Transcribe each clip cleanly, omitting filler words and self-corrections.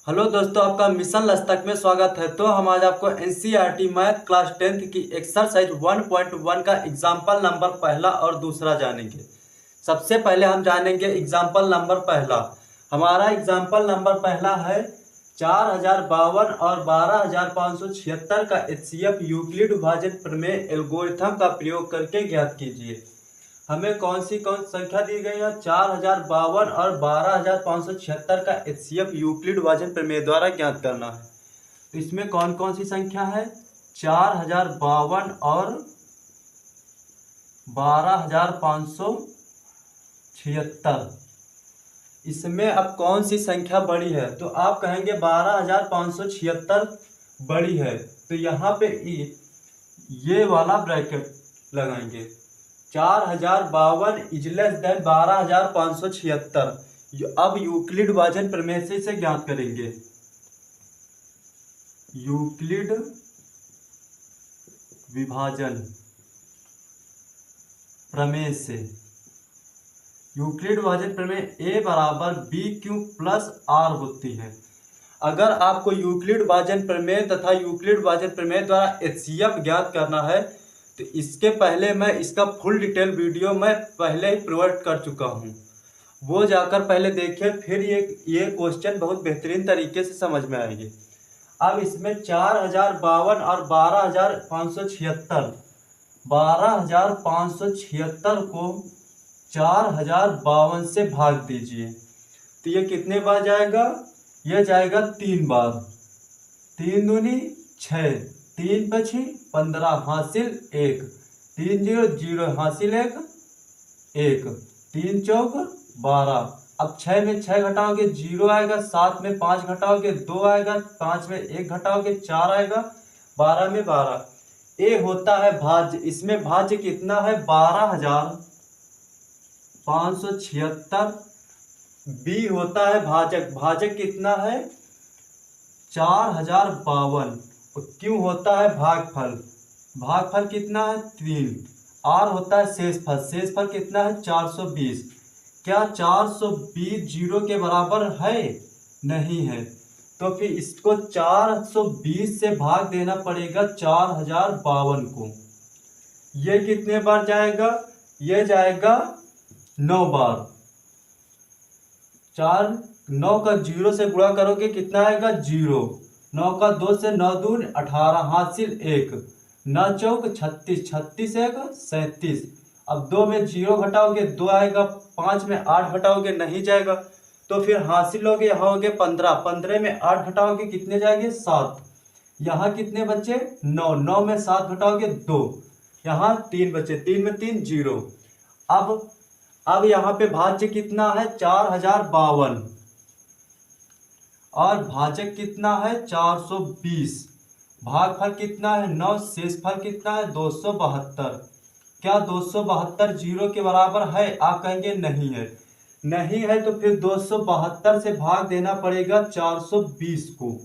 Hello दोस्तों, आपका mission लस्तक में स्वागत है। तो हम आज आपको एनसीईआरटी मैथ क्लास 10th की एक्सरसाइज 1.1 का एग्जाम्पल नंबर पहला और दूसरा जानेंगे। सबसे पहले हम जानेंगे एग्जाम्पल नंबर पहला। हमारा एग्जाम्पल नंबर पहला है 4052 और 12576 का एचसीएफ यूक्लिड विभाजन प्रमेय एल्गोरिथम का प्रयोग करके ज्ञात कीजिए। हमें कौन संख्या दी गई है? 4052 और 12576 का एचसीएफ यूक्लिड विभाजन प्रमेय द्वारा ज्ञात करना है। तो इसमें कौन कौन सी संख्या है? 4052 और 12576। इसमें अब कौन सी संख्या बड़ी है? तो आप कहेंगे 12576 बड़ी है, तो यहाँ पे ये वाला ब्रैकेट लगाएंगे। 4052 इज लेस देन 12576। अब यूक्लिड विभाजन प्रमेय से इसे ज्ञात करेंगे। यूक्लिड विभाजन प्रमेय से यूक्लिड विभाजन प्रमेय a बराबर बी क्यू प्लस आर होती है। अगर आपको यूक्लिड विभाजन प्रमेय तथा यूक्लिड विभाजन प्रमेय द्वारा एचसीएफ ज्ञात करना है तो इसके पहले मैं इसका फुल डिटेल वीडियो मैं पहले ही प्रोवाइड कर चुका हूँ, वो जाकर पहले देखिए, फिर ये क्वेश्चन बहुत बेहतरीन तरीके से समझ में आएंगे। अब इसमें 4052 और 12576 को 4052 से भाग दीजिए तो ये कितने बार जाएगा? ये जाएगा 3 बार। 3 दूनी 6, 3 पछी 15 हासिल 1, 3 0 0 हासिल 1, 3 चौक 12। अब 6 में 6 घटाओगे 0 आएगा, 7 में 5 घटाओगे 2 आएगा, 5 में 1 घटाओगे 4 आएगा, 12 में 12। ए होता है भाज्य। इसमें भाज्य कितना है? 12576। बी होता है भाजक। भाजक कितना है? 4052। क्यों होता है भागफल। भागफल कितना है? 3। आर होता है शेषफल। शेषफल कितना है? 420। क्या 420 जीरो के बराबर है? नहीं है। तो फिर इसको 420 से भाग देना पड़ेगा 4052 को। ये कितने बार जाएगा? ये जाएगा 9 बार। 9 का 0 से गुणा करोगे कितना आएगा? 0। 9 का 2 से 9 दून 18 हासिल 1, 9 चौक 36, 36 1 37। अब 2 में 0 घटाओगे 2 आएगा, 5 में 8 घटाओगे नहीं जाएगा, तो फिर हासिल होगे यहाँ होगे 15, 15 में 8 घटाओगे कितने जाएंगे? 7। यहाँ कितने बचे? 9, 9 में 7 घटाओगे 2, यहाँ 3 बचे, 3 में 3 0। अब यहाँ पे भाज्य कितना है? 4052 और भाजक कितना है? 420। भागफल कितना है? 9। शेषफल कितना है? 272। क्या 272 जीरो के बराबर है? आप कहेंगे नहीं है। नहीं है तो फिर 272 से भाग देना पड़ेगा 420 को।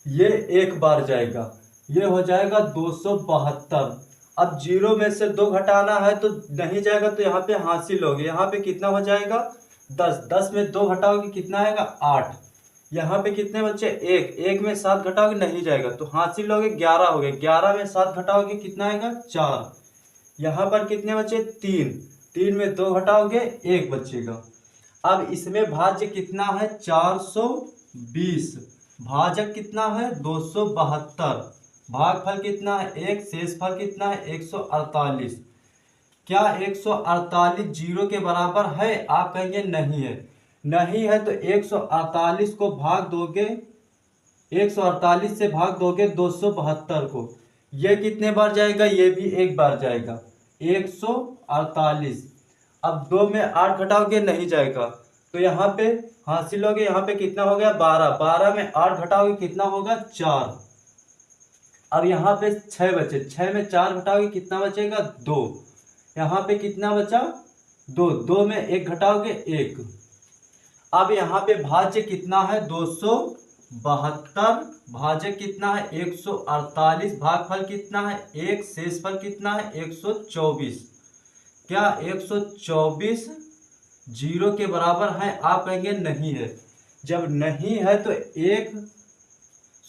ये एक बार जाएगा, ये हो जाएगा 272। अब 0 में से 2 घटाना है तो नहीं जाएगा, तो यहाँ पे हासिल होगी। यहाँ पे कितना हो जाएगा? 10। 10 में 2 घटाओगे कितना आएगा? 8। यहाँ पे कितने बच्चे? 1। 1 में 7 घटाओगे नहीं जाएगा, तो हासिल होगे 11 हो गए। 11 में 7 घटाओगे कितना आएगा? 4। यहाँ पर कितने बचे? 3। 3 में 2 घटाओगे 1 बचेगा। अब इसमें भाज्य कितना है? 420। भाजक कितना है? 272। भागफल कितना है? 1। शेषफल कितना है? 148। क्या 148 जीरो के बराबर है? आप कहेंगे नहीं है। नहीं है तो 148 को भाग दोगे, 148 से भाग दोगे 272 को। ये कितने बार जाएगा? ये भी एक बार जाएगा, 148। अब 2 में 8 घटाओगे नहीं जाएगा, तो यहाँ पे हासिल होगे। यहाँ पे कितना हो गया? 12। 12 में 8 घटाओगे कितना होगा? 4। अब यहाँ पे 6 बचे। 6 में 4 घटाओगे कितना बचेगा? 2। यहाँ पे कितना बचा? 2। 2 में 1 घटाओगे 1। अब यहाँ पे भाज्य कितना है? 272। भाज्य कितना है? 148। भागफल कितना है? 1। शेषफल कितना है? 124। क्या 124 जीरो के बराबर है? आप कहेंगे नहीं है। जब नहीं है तो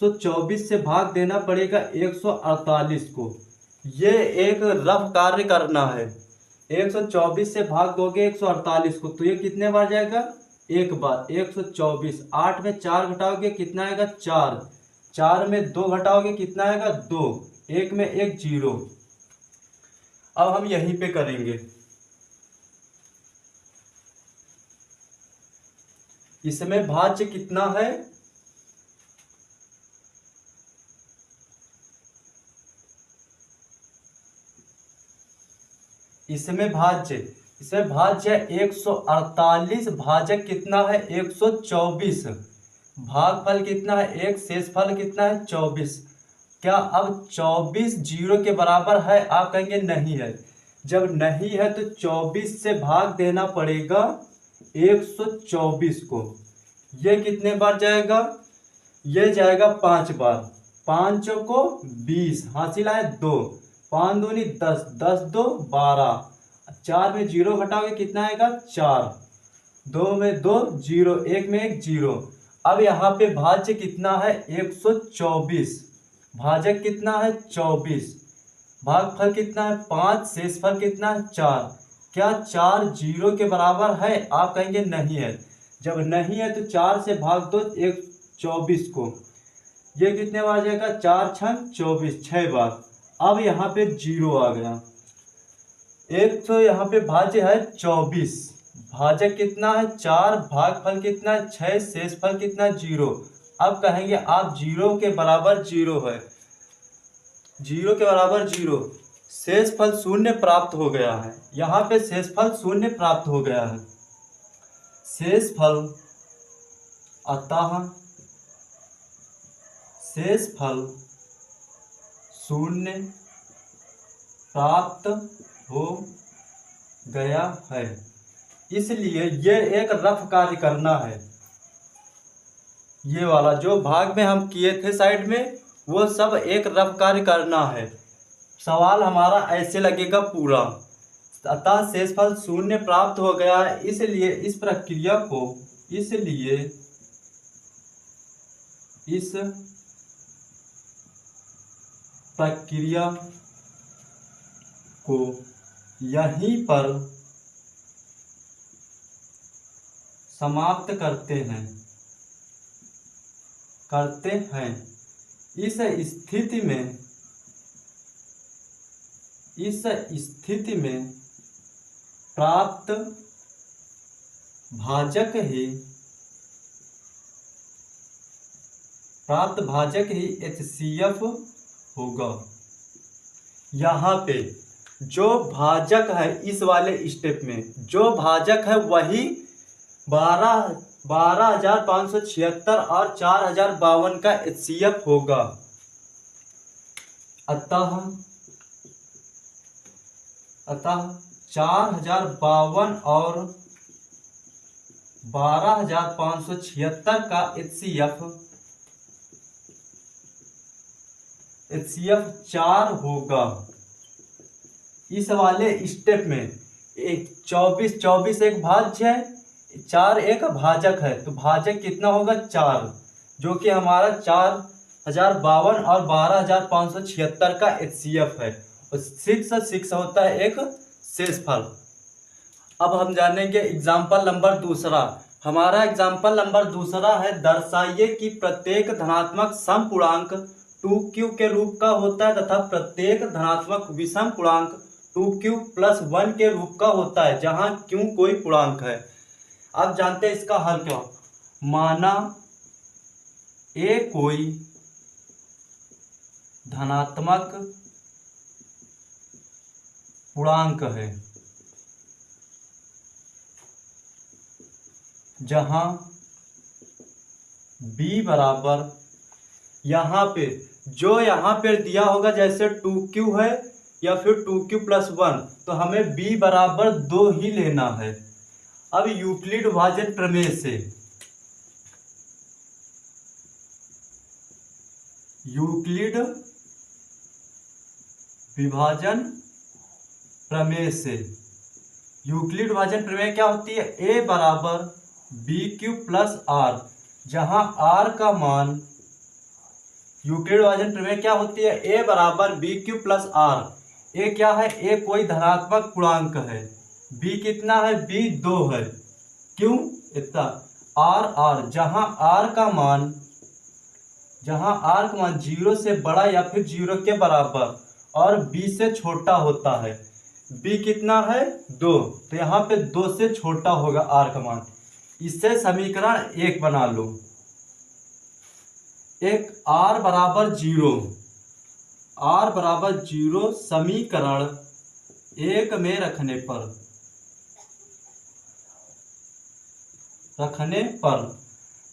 124 से भाग देना पड़ेगा 148 को। ये एक रफ कार्य करना है। 124 से भाग दोगे 148 को तो ये कितने बार जाएगा, एक बार। 124, 8 में 4 घटाओगे कितना आएगा, 4। 4 में 2 घटाओगे कितना आएगा, 2। 1 में 1 0। अब हम यहीं पे करेंगे। इसमें भाज्य कितना है, इसमें भाज्य 148, भाजक कितना है 124, भागफल कितना है 1, शेषफल कितना है 24। क्या अब 24 0 के बराबर है, आप कहेंगे नहीं है। जब नहीं है तो 24 से भाग देना पड़ेगा 124 को। ये कितने बार जाएगा, ये जाएगा 5 बार। 5 को 20, हासिल आए 2, 5 दूनी 10, 10 2 12। 4 में 0 घटाओगे कितना आएगा, 4। 2 में 2 0, 1 में 1 0। अब यहाँ पे भाज्य कितना है 124, भाजक कितना है 24, भागफल कितना है 5, शेषफल कितना है 4। क्या 4 0 के बराबर है, आप कहेंगे नहीं है। जब नहीं है तो 4 से भाग दो 124 को। ये कितने बार जाएगा, 4 6 24, 6 बार। अब यहाँ पे 0 आ गया। एक तो यहाँ पे भाज्य है 24, भाजक कितना है 4, भागफल कितना है 6, शेषफल कितना है 0। अब कहेंगे आप 0 के बराबर 0 है, 0 के बराबर 0। शेषफल 0 प्राप्त हो गया है। यहाँ पे शेषफल 0 प्राप्त हो गया है। शेषफल अतः शेषफल 0 प्राप्त हो गया है। इसलिए ये एक रफ कार्य करना है। ये वाला जो भाग में हम किए थे साइड में, वो सब एक रफ कार्य करना है। सवाल हमारा ऐसे लगेगा पूरा। अतः शेषफल 0 प्राप्त हो गया है, इसलिए इस प्रक्रिया को, इसलिए इस प्रक्रिया को यहीं पर समाप्त करते हैं। इस स्थिति में प्राप्त भाजक ही HCF होगा। यहाँ पे जो भाजक है, इस वाले स्टेप में जो भाजक है वही 12,576 और 4,052 का HCF होगा। अतः 4,052 और 12,576 का HCF 4 होगा। इस वाले स्टेप में 24 एक भाज्य है, 4 एक भाजक है, तो भाजक कितना होगा 4, जो कि हमारा 4,052 और 12,576 का HCF है। और 6 होता है एक शेषफल। अब हम जानेंगे एग्जाम्पल नंबर दूसरा। हमारा एग्जाम्पल नंबर दूसरा है, दर्शाइए कि प्रत्येक धनात्मक समपूर्णांक 2q के रूप का होता है तथा प्रत्येक धनात्मक विषम पूर्णांक 2q + 1 के रूप का होता है, जहां q कोई पूर्णांक है। अब जानते हैं इसका हल क्या। माना a कोई धनात्मक पूर्णांक है, जहां b बराबर, यहाँ पे जो यहाँ पे दिया होगा, जैसे 2q है या फिर 2q + 1, तो हमें b बराबर 2 ही लेना है। अब यूक्लिड विभाजन प्रमेय से, यूक्लिड विभाजन प्रमेय क्या होती है, a बराबर bq + r। जहां आर का मान, यूक्लिड विभाजन प्रमेय क्या होती है, ए बराबर बी क्यू प्लस आर। ए क्या है, ए कोई धनात्मक पूर्णांक है, बी कितना है, बी 2 है, क्यों इतना, आर आर, जहां आर का मान 0 से बड़ा या फिर 0 के बराबर और बी से छोटा होता है। बी कितना है, 2, तो यहाँ पे 2 से छोटा होगा आर का मान। इससे समीकरण 1 बना लो। एक आर बराबर 0 समीकरण 1 में रखने पर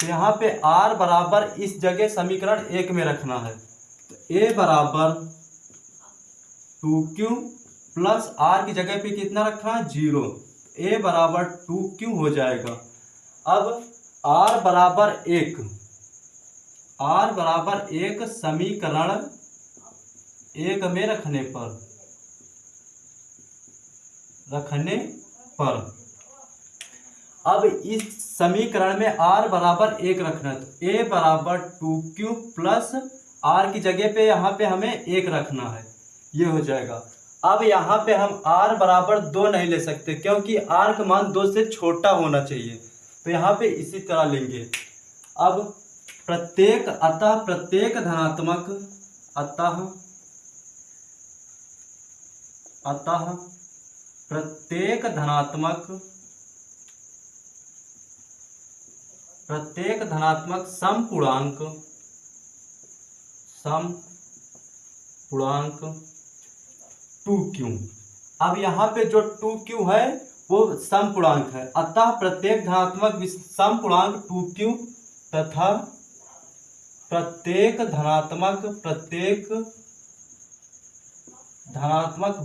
तो यहाँ पे आर बराबर इस जगह समीकरण 1 में रखना है, तो ए बराबर 2q प्लस आर की जगह पे कितना रखना है, 0, ए बराबर 2q हो जाएगा। अब आर बराबर 1 समीकरण 1 में रखने पर अब इस समीकरण में r बराबर 1 रखना है, तो a बराबर 2q प्लस r की जगह पे यहाँ पे हमें 1 रखना है, ये हो जाएगा। अब यहाँ पे हम r बराबर 2 नहीं ले सकते क्योंकि r का मान 2 से छोटा होना चाहिए, तो यहाँ पे इसी तरह लेंगे। अब प्रत्येक धनात्मक समपूर्णांक 2q। अब यहाँ पे जो 2q है वो समपूर्णांक है, अतः प्रत्येक धनात्मक समपूर्णांक 2q तथा प्रत्येक धनात्मक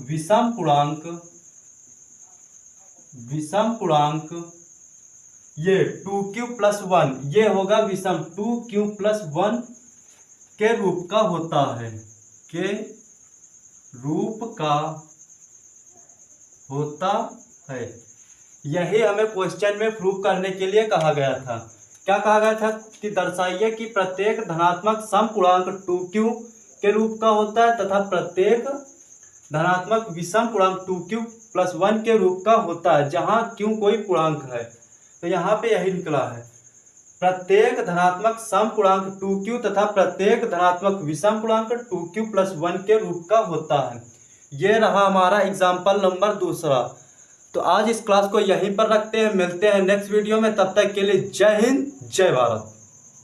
विषम पूर्णांक ये 2q प्लस 1 ये होगा विषम 2q प्लस 1 के रूप का होता है। यही हमें क्वेश्चन में प्रूव करने के लिए कहा गया था। क्या कहा गया था कि दर्शाइए कि प्रत्येक धनात्मक समपूर्णांक 2q के रूप का होता है तथा प्रत्येक धनात्मक विषम पूर्णांक 2q प्लस 1 के रूप का होता है, जहां q कोई पूर्णांक है। तो यहाँ पे यही निकला है, प्रत्येक धनात्मक समपूर्णांक 2q तथा प्रत्येक धनात्मक विषम पूर्णांक 2q प्लस 1 के रूप का होता है। ये रहा हमारा एग्जाम्पल नंबर 2। तो आज इस क्लास को यहीं पर रखते हैं, मिलते हैं नेक्स्ट वीडियो में, तब तक के लिए जय हिंद जय भारत।